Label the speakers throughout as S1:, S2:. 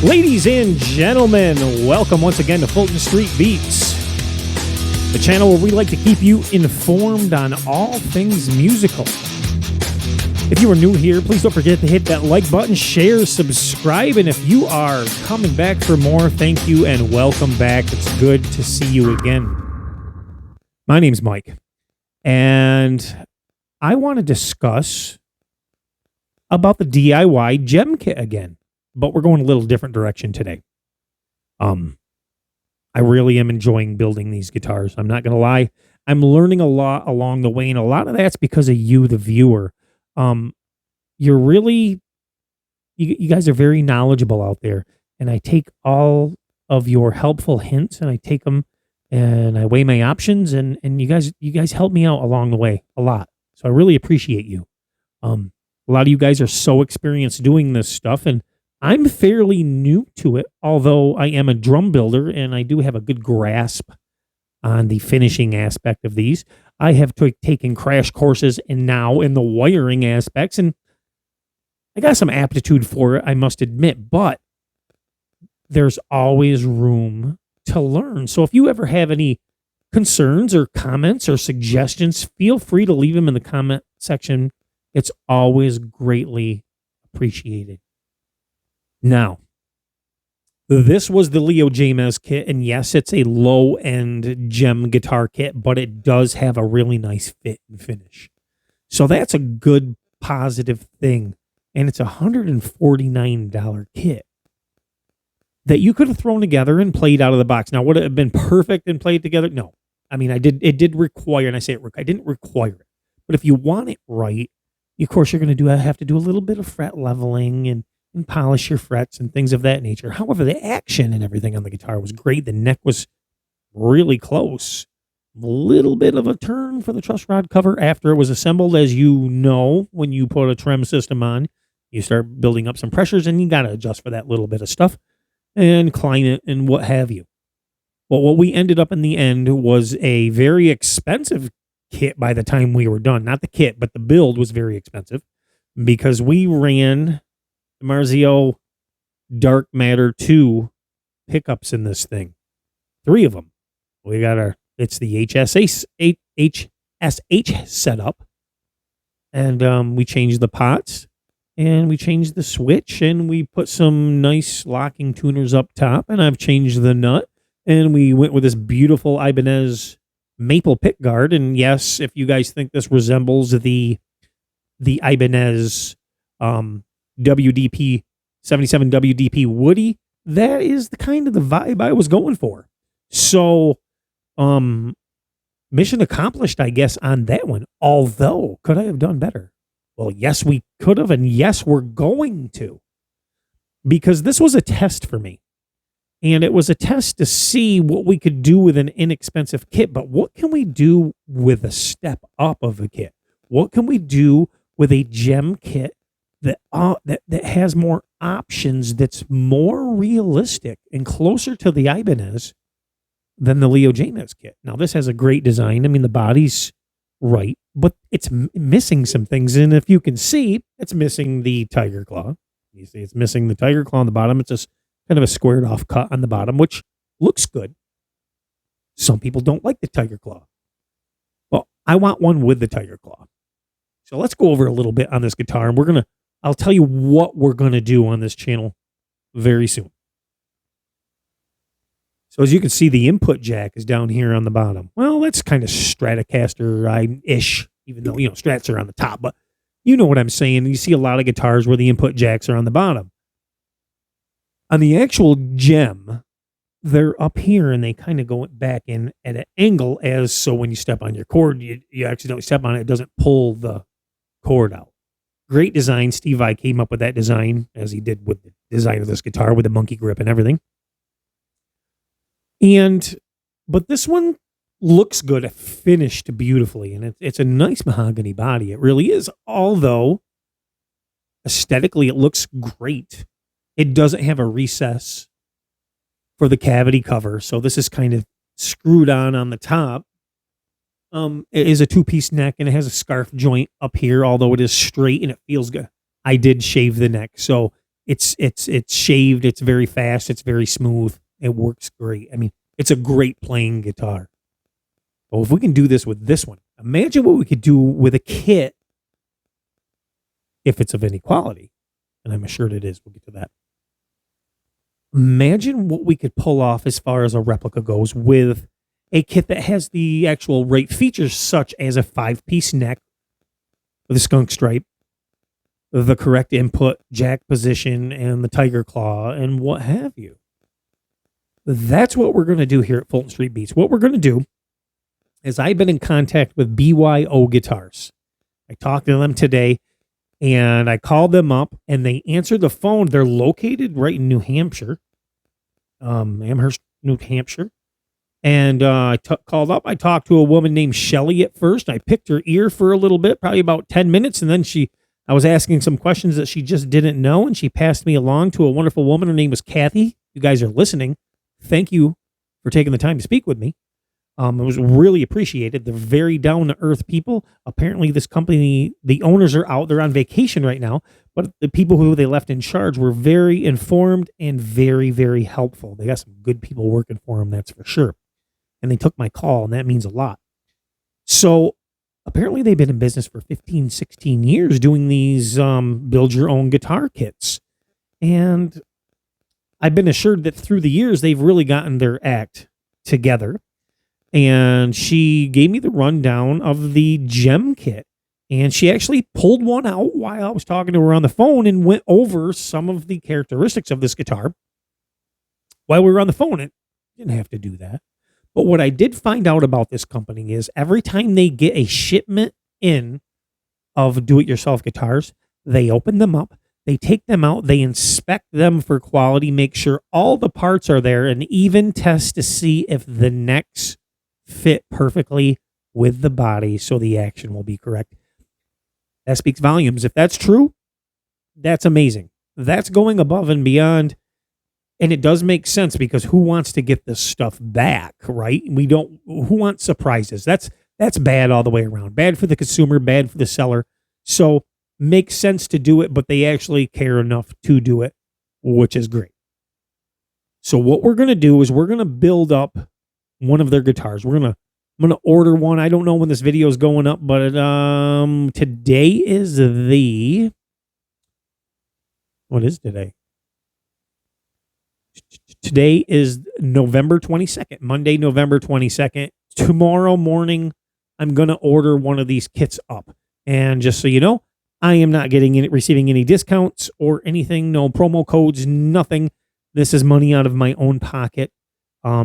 S1: Ladies and gentlemen, welcome once again to Fulton Street Beats, the channel where we like to keep you informed on all things musical. If you are new here, please don't forget to hit that like button, share, subscribe, and if you are coming back for more, thank you and welcome back. It's good to see you again. My name's Mike, and I want to discuss about the DIY Jem kit again. But we're going a little different direction today. I really am enjoying building these guitars. I'm not going to lie. I'm learning a lot along the way, and a lot of that's because of you, the viewer. You're really, you guys are very knowledgeable out there, and I take all of your helpful hints, and I take them, and I weigh my options, and you guys help me out along the way a lot. So I really appreciate you. A lot of you guys are so experienced doing this stuff, and I'm fairly new to it, although I am a drum builder and I do have a good grasp on the finishing aspect of these. I have taken crash courses and now in the wiring aspects, and I got some aptitude for it, I must admit, but there's always room to learn. So if you ever have any concerns or comments or suggestions, feel free to leave them in the comment section. It's always greatly appreciated. Now, this was the Leo Jaymz kit, and yes, it's a low-end Jem guitar kit, but it does have a really nice fit and finish. So that's a good, positive thing, and it's a $149 kit that you could have thrown together and played out of the box. Now, would it have been perfect and played together? No. I mean, it did require, and I say it, I didn't require it, but if you want it right, of course, you're going to have to do a little bit of fret leveling and polish your frets and things of that nature. However, the action and everything on the guitar was great. The neck was really close. A little bit of a turn for the truss rod cover after it was assembled. As you know, when you put a trem system on, you start building up some pressures, and you got to adjust for that little bit of stuff and climb it and what have you. But what we ended up in the end was a very expensive kit by the time we were done. Not the kit, but the build was very expensive because we ran Marzio Dark Matter 2 pickups in this thing. 3 of them. We got it's the HSH setup. And we changed the pots, and we changed the switch, and we put some nice locking tuners up top, and I've changed the nut, and we went with this beautiful Ibanez maple pick guard. And yes, if you guys think this resembles the Ibanez WDP 77 WDP Woody, that is the kind of the vibe I was going for. So mission accomplished, I guess, on that one. Although, could I have done better? Well, yes, we could have, and yes, we're going to, because this was a test for me, and it was a test to see what we could do with an inexpensive kit. But what can we do with a step up of a kit? What can we do with a Jem kit that has more options, that's more realistic and closer to the Ibanez than the Leo Jaymz kit? Now, this has a great design. I mean, the body's right, but it's missing some things. And if you can see, it's missing the tiger claw. You see, it's missing the tiger claw on the bottom. It's just kind of a squared off cut on the bottom, which looks good. Some people don't like the tiger claw. Well, I want one with the tiger claw. So let's go over a little bit on this guitar, and I'll tell you what we're going to do on this channel very soon. So as you can see, the input jack is down here on the bottom. Well, that's kind of Stratocaster-ish, even though, Strats are on the top, but you know what I'm saying. You see a lot of guitars where the input jacks are on the bottom. On the actual Jem, they're up here, and they kind of go back in at an angle, so when you step on your cord, you accidentally step on it, it doesn't pull the cord out. Great design. Steve Vai came up with that design, as he did with the design of this guitar with the monkey grip and everything. But this one looks good, finished beautifully, and it's a nice mahogany body. It really is. Although aesthetically, it looks great. It doesn't have a recess for the cavity cover, so this is kind of screwed on the top. It is a 2-piece neck, and it has a scarf joint up here, although it is straight and it feels good. I did shave the neck, so It's shaved. It's very fast. It's very smooth. It works great. I mean, it's a great playing guitar. Well, if we can do this with this one, imagine what we could do with a kit if it's of any quality. And I'm assured it is. We'll get to that. Imagine what we could pull off as far as a replica goes with a kit that has the actual right features, such as a 5-piece neck with a skunk stripe, the correct input, jack position, and the tiger claw, and what have you. That's what we're going to do here at Fulton Street Beats. What we're going to do is I've been in contact with BYO Guitars. I talked to them today, and I called them up, and they answered the phone. They're located right in New Hampshire, Amherst, New Hampshire. And I called up. I talked to a woman named Shelly at first. I picked her ear for a little bit, probably about 10 minutes, and then I was asking some questions that she just didn't know, and she passed me along to a wonderful woman. Her name was Kathy. You guys are listening. Thank you for taking the time to speak with me. It was really appreciated. They're very down-to-earth people. Apparently, this company, the owners are out. They're on vacation right now, but the people who they left in charge were very informed and very, very helpful. They got some good people working for them, that's for sure. And they took my call, and that means a lot. So apparently they've been in business for 15, 16 years doing these build-your-own guitar kits. And I've been assured that through the years, they've really gotten their act together. And she gave me the rundown of the Jem kit. And she actually pulled one out while I was talking to her on the phone and went over some of the characteristics of this guitar while we were on the phone. It didn't have to do that. But what I did find out about this company is every time they get a shipment in of do-it-yourself guitars, they open them up, they take them out, they inspect them for quality, make sure all the parts are there, and even test to see if the necks fit perfectly with the body so the action will be correct. That speaks volumes. If that's true, that's amazing. That's going above and beyond. And it does make sense because who wants to get this stuff back, right? Who wants surprises? That's bad all the way around. Bad for the consumer, bad for the seller. So makes sense to do it, but they actually care enough to do it, which is great. So what we're going to do is we're going to build up one of their guitars. I'm going to order one. I don't know when this video is going up, but today is what is today? Today is November 22nd, Monday, November 22nd. Tomorrow morning, I'm going to order one of these kits up. And just so you know, I am not receiving any discounts or anything, no promo codes, nothing. This is money out of my own pocket.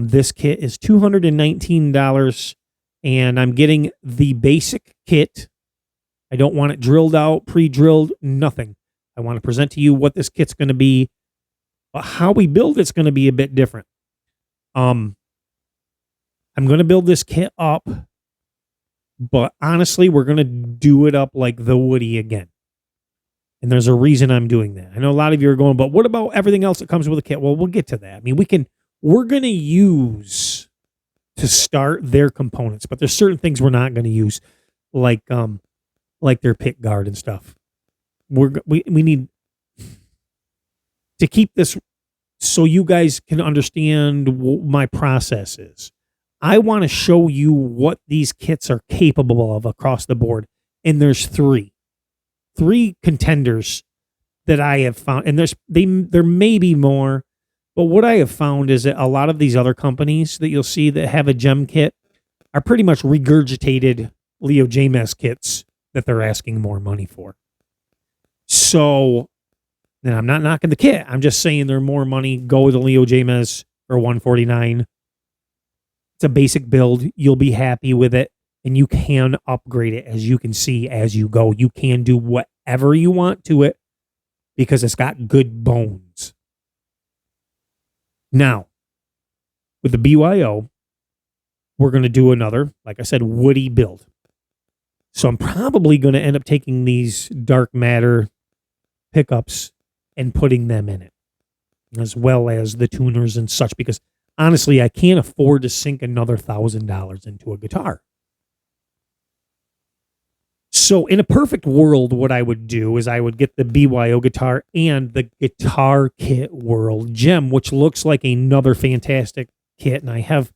S1: This kit is $219, and I'm getting the basic kit. I don't want it drilled out, pre-drilled, nothing. I want to present to you what this kit's going to be. But how we build it's going to be a bit different. I'm going to build this kit up, but honestly, we're going to do it up like the Woody again. And there's a reason I'm doing that. I know a lot of you are going, but what about everything else that comes with a kit? Well, we'll get to that. I mean, we're going to use to start their components, but there's certain things we're not going to use, like their pick guard and stuff. We need to keep this so you guys can understand what my process is. I want to show you what these kits are capable of across the board. And there's three contenders that I have found. And there may be more, but what I have found is that a lot of these other companies that you'll see that have a Jem kit are pretty much regurgitated Leo Jaymz kits that they're asking more money for. So, and I'm not knocking the kit. I'm just saying they're more money. Go with the Leo Jaymz for $149. It's a basic build. You'll be happy with it, and you can upgrade it, as you can see as you go. You can do whatever you want to it because it's got good bones. Now, with the BYO, we're going to do another, like I said, Woody build. So I'm probably going to end up taking these dark matter pickups and putting them in it, as well as the tuners and such, because honestly, I can't afford to sink another $1,000 into a guitar. So in a perfect world, what I would do is I would get the BYO guitar and the guitar kit World Jem, which looks like another fantastic kit. And I have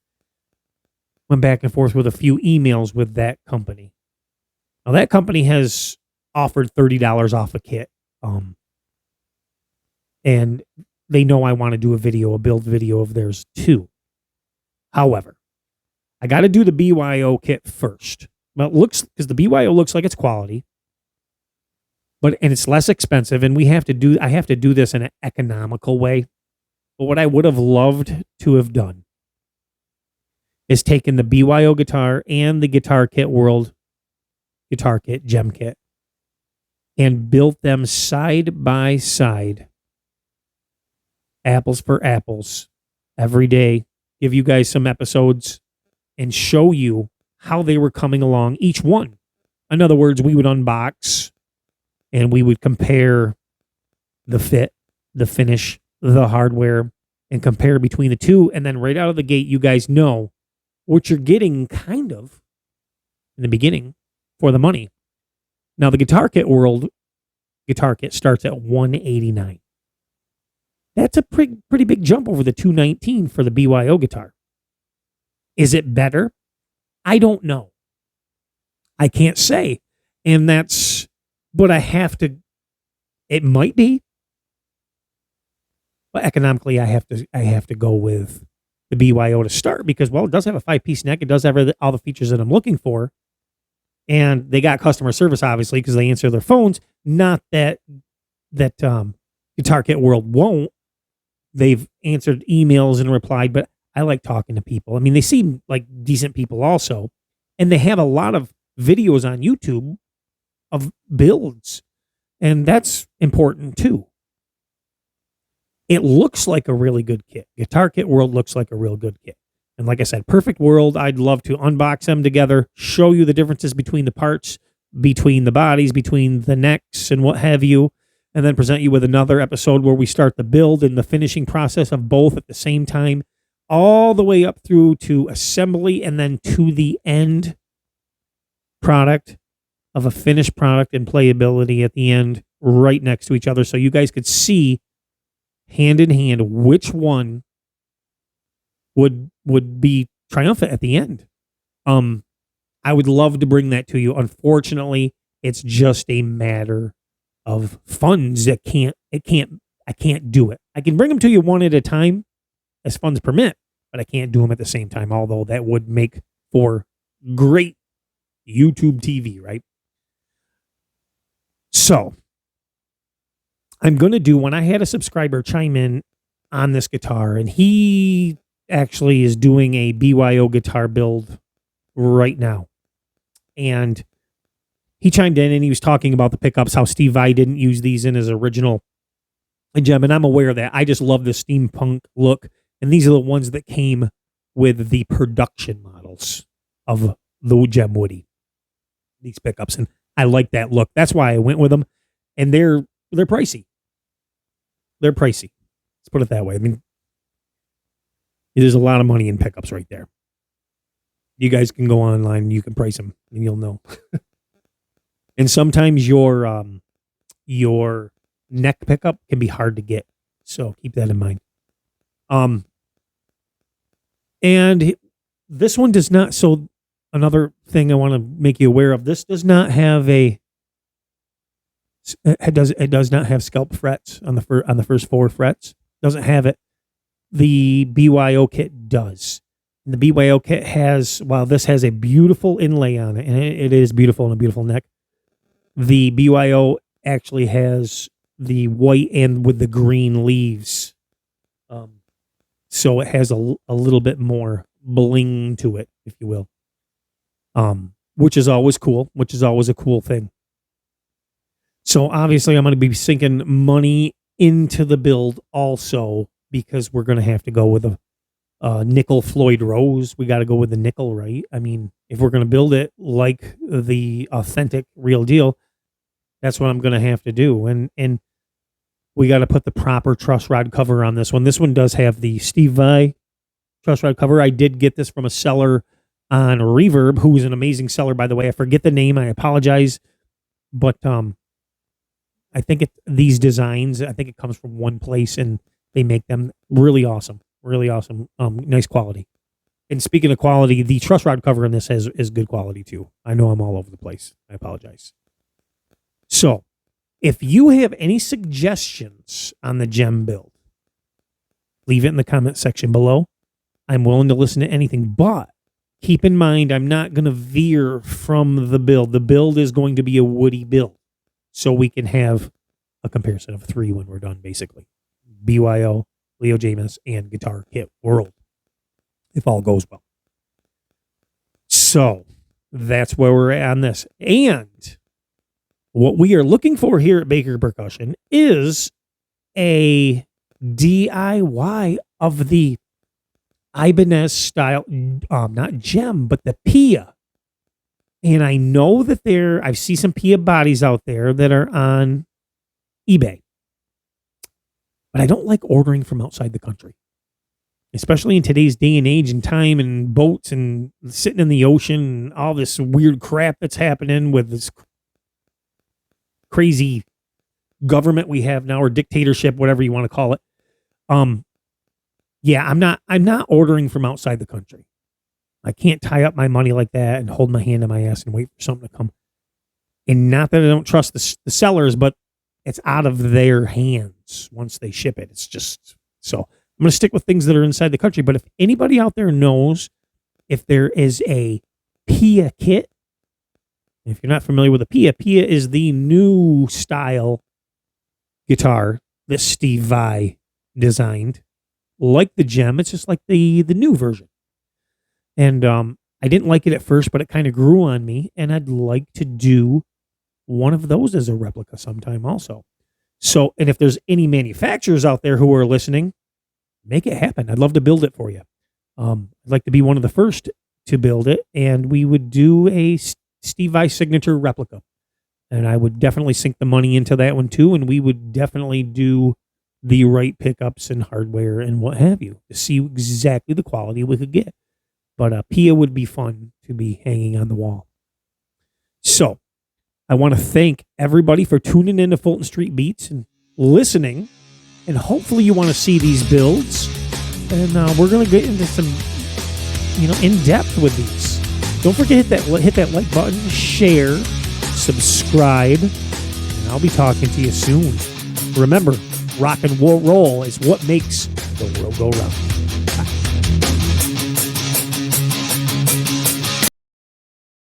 S1: went back and forth with a few emails with that company. Now that company has offered $30 off a kit. And they know I want to do a build video of theirs too. However, I got to do the BYO kit first. Well, because the BYO looks like it's quality, and it's less expensive, and I have to do this in an economical way. But what I would have loved to have done is taken the BYO guitar and the guitar kit World Guitar Kit Jem kit and built them side by side, apples for apples, every day. Give you guys some episodes and show you how they were coming along, each one. In other words, we would unbox and we would compare the fit, the finish, the hardware, and compare between the two. And then right out of the gate, you guys know what you're getting kind of in the beginning for the money. Now, the Guitar Kit World Guitar Kit starts at $189. That's a pretty big jump over the $219 for the BYO guitar. Is it better? I don't know. I can't say. And but I have to, it might be. But economically, I have to go with the BYO to start because, well, it does have a 5-piece neck. It does have all the features that I'm looking for. And they got customer service, obviously, because they answer their phones. Not that Guitar Kit World won't. They've answered emails and replied, but I like talking to people. I mean, they seem like decent people also. And they have a lot of videos on YouTube of builds. And that's important too. It looks like a really good kit. Guitar Kit World looks like a real good kit. And like I said, Perfect World, I'd love to unbox them together, show you the differences between the parts, between the bodies, between the necks and what have you, and then present you with another episode where we start the build and the finishing process of both at the same time, all the way up through to assembly and then to the end product of a finished product and playability at the end right next to each other so you guys could see hand in hand which one would be triumphant at the end. I would love to bring that to you. Unfortunately, it's just a matter of funds that I can't do it. I can bring them to you one at a time as funds permit, but I can't do them at the same time, although that would make for great YouTube TV, right? So I'm going to do, when I had a subscriber chime in on this guitar, and he actually is doing a BYO guitar build right now. And he chimed in and he was talking about the pickups, how Steve Vai didn't use these in his original Jem. And I'm aware of that. I just love the steampunk look. And these are the ones that came with the production models of the Jem Woody, these pickups. And I like that look. That's why I went with them. And they're pricey. They're pricey. Let's put it that way. I mean, there's a lot of money in pickups right there. You guys can go online and you can price them and you'll know. And sometimes your neck pickup can be hard to get. So keep that in mind. And this one does not, so another thing I want to make you aware of, this does not have it does not have scalp frets on the first 4 frets. Doesn't have it. The BYO kit does. And the BYO kit has, while this has a beautiful inlay on it, and it is beautiful and a beautiful neck, the BYO actually has the white and with the green leaves. So it has a little bit more bling to it, if you will. Which is always cool, which is always a cool thing. So obviously I'm going to be sinking money into the build also, because we're going to have to go with a nickel Floyd Rose. We got to go with the nickel, right? I mean, if we're going to build it like the authentic real deal, that's what I'm going to have to do. And we got to put the proper truss rod cover on this one. This one does have the Steve Vai truss rod cover. I did get this from a seller on Reverb, who is an amazing seller, by the way. I forget the name. I apologize. But I think these designs, I think it comes from one place, and they make them really awesome. Really awesome. Nice quality. And speaking of quality, the truss rod cover in this is good quality too. I know I'm all over the place. I apologize. So, if you have any suggestions on the Jem build, leave it in the comment section below. I'm willing to listen to anything, but keep in mind, I'm not going to veer from the build. The build is going to be a woody build, so we can have a comparison of 3 when we're done, basically. BYO, Leo Jaymz, and Guitar Kit World, if all goes well. So, that's where we're at on this. And what we are looking for here at Baker Percussion is a DIY of the Ibanez style, not Jem, but the Pia. And I know that I see some Pia bodies out there that are on eBay. But I don't like ordering from outside the country, especially in today's day and age and time and boats and sitting in the ocean and all this weird crap that's happening with this crazy government we have now, or dictatorship, whatever you want to call it. Yeah, I'm not ordering from outside the country. I can't tie up my money like that and hold my hand on my ass and wait for something to come. And not that I don't trust the sellers, but it's out of their hands once they ship it. It's just, so I'm going to stick with things that are inside the country. But if anybody out there knows if there is a Pia kit, if you're not familiar with a Pia is the new style guitar that Steve Vai designed. Like the Jem, it's just like the new version. And I didn't like it at first, but it kind of grew on me, and I'd like to do one of those as a replica sometime also. So, and if there's any manufacturers out there who are listening, make it happen. I'd love to build it for you. I'd like to be one of the first to build it, and we would do a Steve Vai signature replica. And I would definitely sink the money into that one too, and we would definitely do the right pickups and hardware and what have you to see exactly the quality we could get. But Pia would be fun to be hanging on the wall. So, I want to thank everybody for tuning in to Fulton Street Beats and listening. And hopefully you want to see these builds. And we're going to get into some, in depth with these. Don't forget hit that like button, share, subscribe, and I'll be talking to you soon. Remember, rock and roll is what makes the world go round.